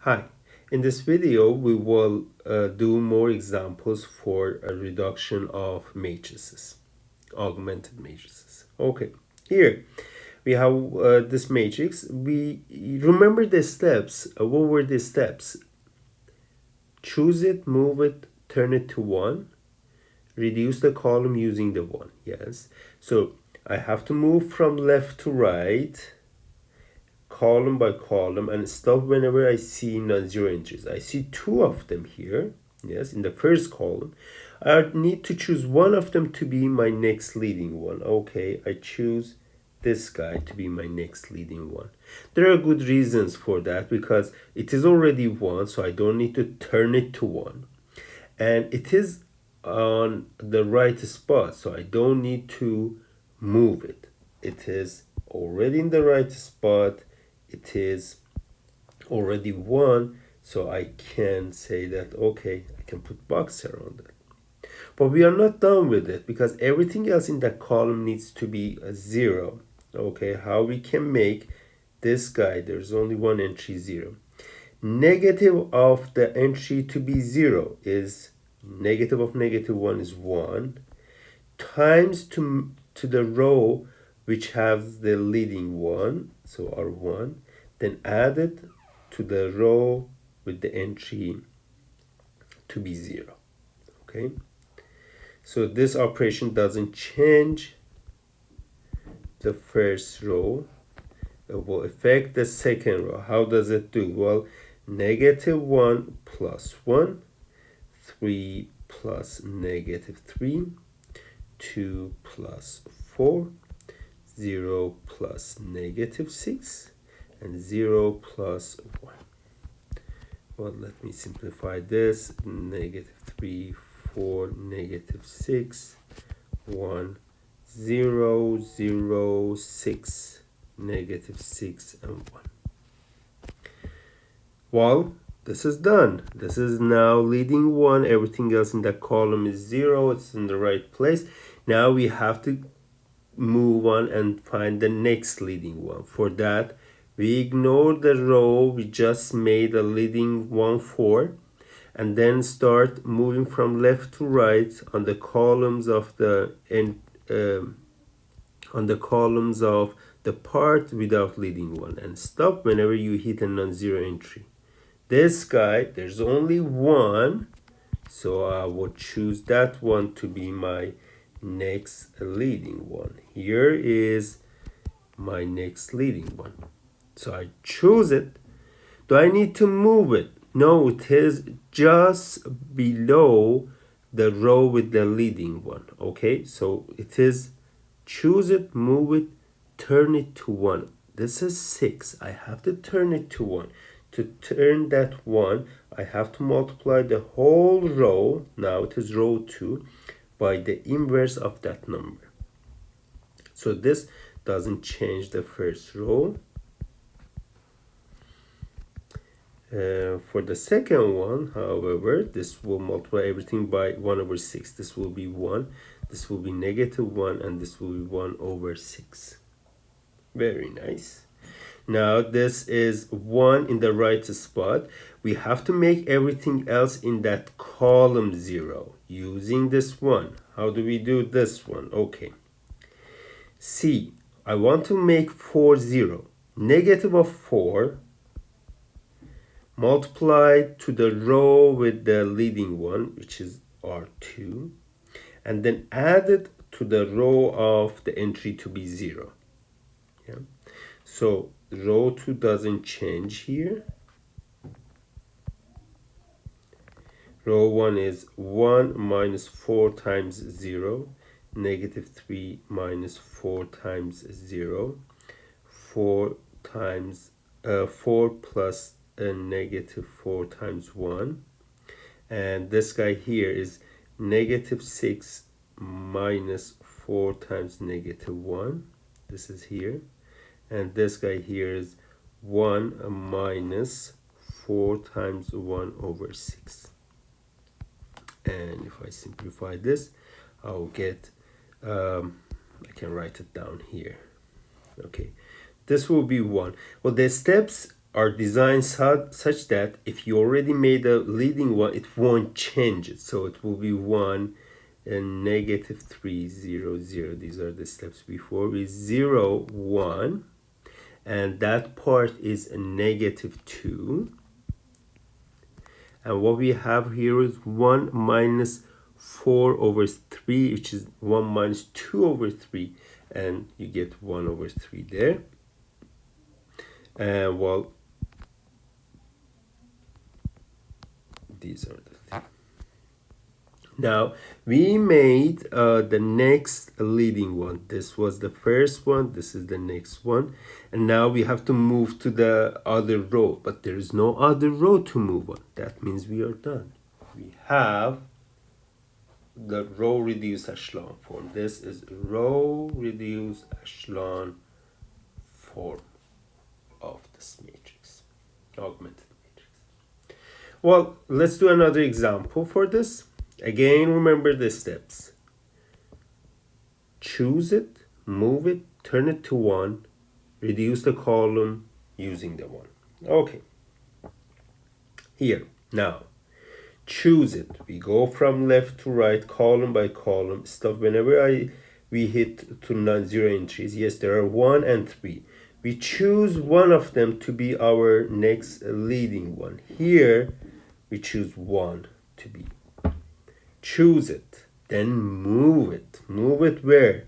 Hi, in this video we will do more examples for a reduction of matrices, augmented matrices. Okay, here we have this matrix. We remember the steps. What were the steps? Choose it, move it, turn it to 1, reduce the column using the 1. Yes, so I have to move from left to right, column by column, and stop whenever I see non-zero entries. I see 2 of them here. Yes, in the first column. I need to choose one of them to be my next leading one. Okay, I choose this guy to be my next leading one. There are good reasons for that because it is already 1, so I don't need to turn it to 1. And it is on the right spot, so I don't need to move it. It is already in the right spot. It is already 1, so I can say that okay, I can put box around it. But we are not done with it because everything else in that column needs to be a 0. Okay, how we can make this guy, there's only one entry 0. Negative of the entry to be 0 is negative of -1 is 1 times to the row which has the leading 1, so R1, then add it to the row with the entry to be 0. Okay, so this operation doesn't change the first row. It will affect the second row. How does it do? Well, -1 plus 1, 3 plus -3, 2 plus 4, 0 plus -6, and 0 plus 1. Well, let me simplify this. -3, 4, -6, 1, 0, 0, 6, -6, and 1. Well, this is done. This is now leading 1. Everything else in that column is 0. It's in the right place. Now we have to move on and find the next leading one. For that, we ignore the row we just made a leading 1 for, and then start moving from left to right on the columns of the part without leading 1, and stop whenever you hit a non-zero entry. This guy, there's only 1, so I will choose that one to be my next leading one. Here is my next leading one. So I choose it. Do I need to move it? No, it is just below the row with the leading one. Okay, so it is choose it, move it, turn it to 1. This is 6. I have to turn it to 1. To turn that 1, I have to multiply the whole row, now it is row 2, by the inverse of that number. So this doesn't change the first row. For the second one, however, this will multiply everything by 1/6. This will be 1, this will be -1, and this will be 1/6. Very nice. Now this is 1 in the right spot. We have to make everything else in that column 0 using this one. How do we do this one? Okay. See, I want to make 4 0. Negative of 4 multiplied to the row with the leading one, which is R2, and then added to the row of the entry to be 0. Yeah. So row 2 doesn't change here. Row 1 is 1 minus 4 times 0, -3 minus 4 times 0, 4 plus -4 times 1, and this guy here is -6 minus 4 times -1. This is here, and this guy here is 1 minus 4 times 1/6. And if I simplify this, I'll get I can write it down here. Okay, this will be 1. Well, the steps are designed such that if you already made a leading one, it won't change it. So it will be 1 and negative 3, 0, 0. These are the steps before. Is 0, 1. And that part is a negative 2. And what we have here is 1 minus 4 over 3, which is 1 minus 2 over 3. And you get 1 over 3 there. And well, these are the things. Now, we made the next leading one. This was the first one. This is the next one. And now we have to move to the other row. But there is no other row to move on. That means we are done. We have the row reduced echelon form. This is row reduced echelon form of this matrix, augmented matrix. Well, let's do another example for this. Again, remember the steps. Choose it, move it, turn it to 1, reduce the column using the 1. Okay. Here, now, choose it. We go from left to right, column by column. Stuff whenever we hit to non-zero entries. Yes, there are 1 and 3. We choose one of them to be our next leading one. Here, we choose 1 to be. Choose it, then move it. Move it where?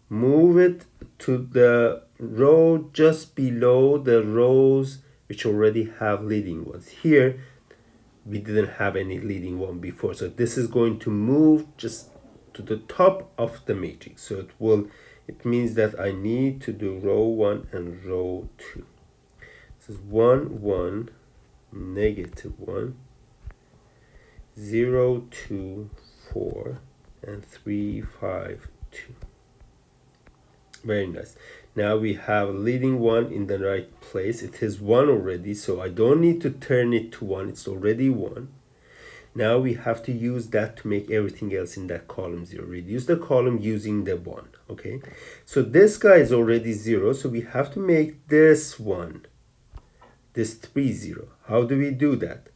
Move it to the row just below the rows which already have leading ones. Here, we didn't have any leading one before, so this is going to move just to the top of the matrix. So it means that I need to do row 1 and row 2. This is 1, 1, negative 1, 0, 2, 4, and 3, 5, 2. Very nice. Now we have leading 1 in the right place. It is 1 already, so I don't need to turn it to 1. It's already 1. Now we have to use that to make everything else in that column 0. Reduce the column using the 1. Okay, so this guy is already 0, so we have to make this one, this 3, 0. How do we do that?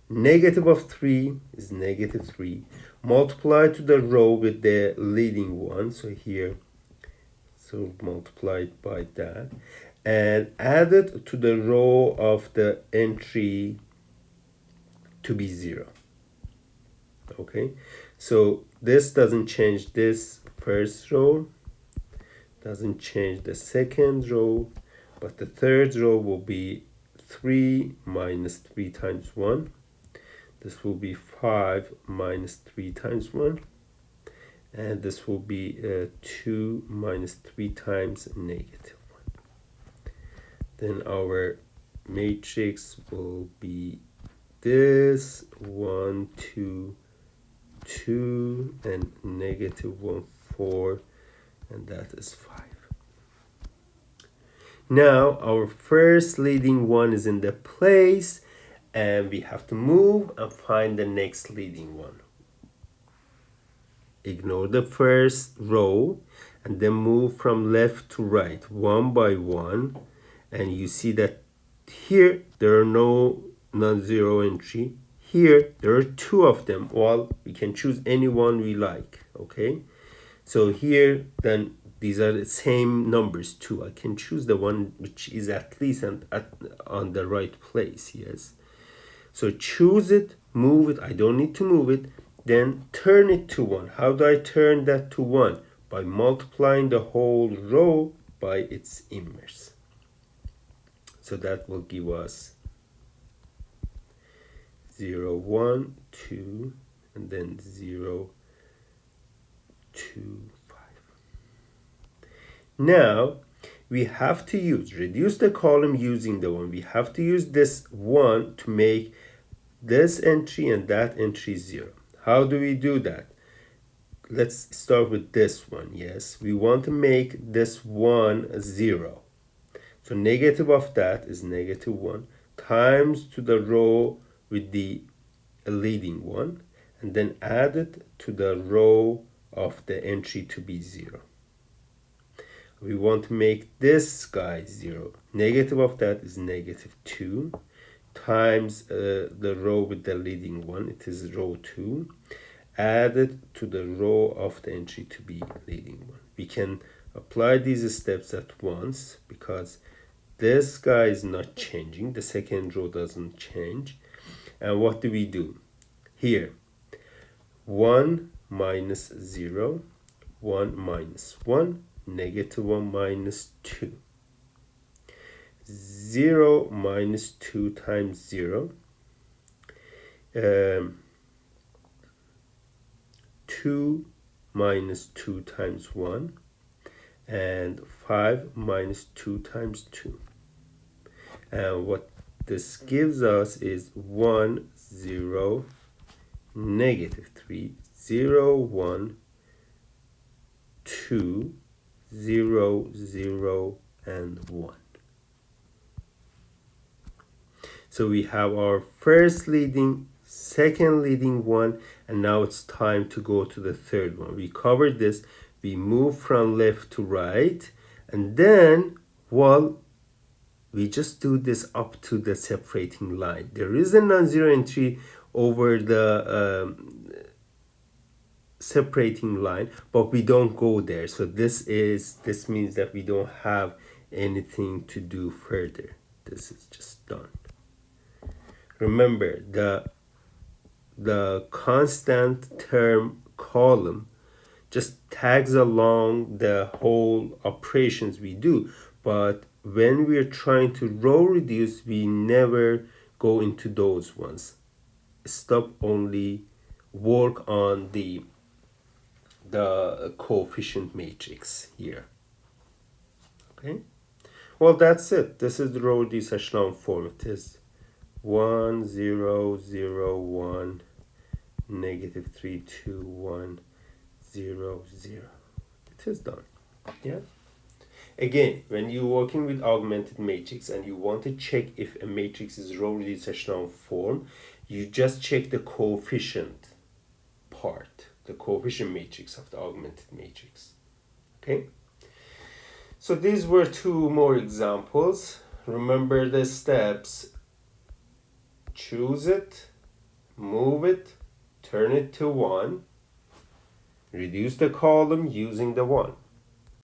Negative of 3 is negative 3. Multiply to the row with the leading one. So here, so multiplied by that. And add it to the row of the entry to be 0. Okay, so this doesn't change this first row. Doesn't change the second row. But the third row will be 3 minus 3 times 1. This will be 5 minus 3 times 1. And this will be 2 minus 3 times negative 1. Then our matrix will be this 1, 2, 2, and negative 1, 4, and that is 5. Now our first leading one is in the place, and we have to move and find the next leading one. Ignore the first row and then move from left to right, one by one, and you see that here there are no non-zero entry. Here there are 2 of them. Well, we can choose any one we like. Okay, so here then these are the same numbers too. I can choose the one which is at least on the right place. Yes, so choose it, move it. I don't need to move it. Then turn it to 1. How do I turn that to 1? By multiplying the whole row by its inverse. So that will give us 0, 1, 2, and then 0, 2, 5. Now we have to reduce the column using the 1. We have to use this 1 to make this entry and that entry 0. How do we do that? Let's start with this one. Yes, we want to make this 1 0. So negative of that is negative 1 times to the row with the leading one, and then add it to the row of the entry to be 0. We want to make this guy 0. Negative of that is negative 2 times the row with the leading one. It is row 2 added to the row of the entry to be leading one. We can apply these steps at once because this guy is not changing. The second row doesn't change. And what do we do? Here, 1 minus 0, 1 minus 1, negative 1 minus 2. 0 minus 2 times 0. 2 minus 2 times 1. And 5 minus 2 times 2. And what this gives us is 1, 0, negative 3, 0, 1, 2, 0, 0, and 1. So we have our first leading, second leading one, and now it's time to go to the third one. We covered this. We move from left to right, and then, well, we just do this up to the separating line. There is a non-zero entry over the separating line, but we don't go there. So this means that we don't have anything to do further. This is just done. Remember, the constant term column just tags along the whole operations we do, but when we're trying to row reduce, we never go into those ones. Stop, only work on the coefficient matrix here. Okay, well, that's it. This is the row reduce echelon form. It is 1, 0, 0, 1, negative 3, 2, 1, 0, 0. It is done. Yeah. Again, when you're working with augmented matrix and you want to check if a matrix is row reduced echelon form, you just check the coefficient part, the coefficient matrix of the augmented matrix. Okay? So these were 2 more examples. Remember the steps. Choose it, move it, turn it to 1, reduce the column using the 1.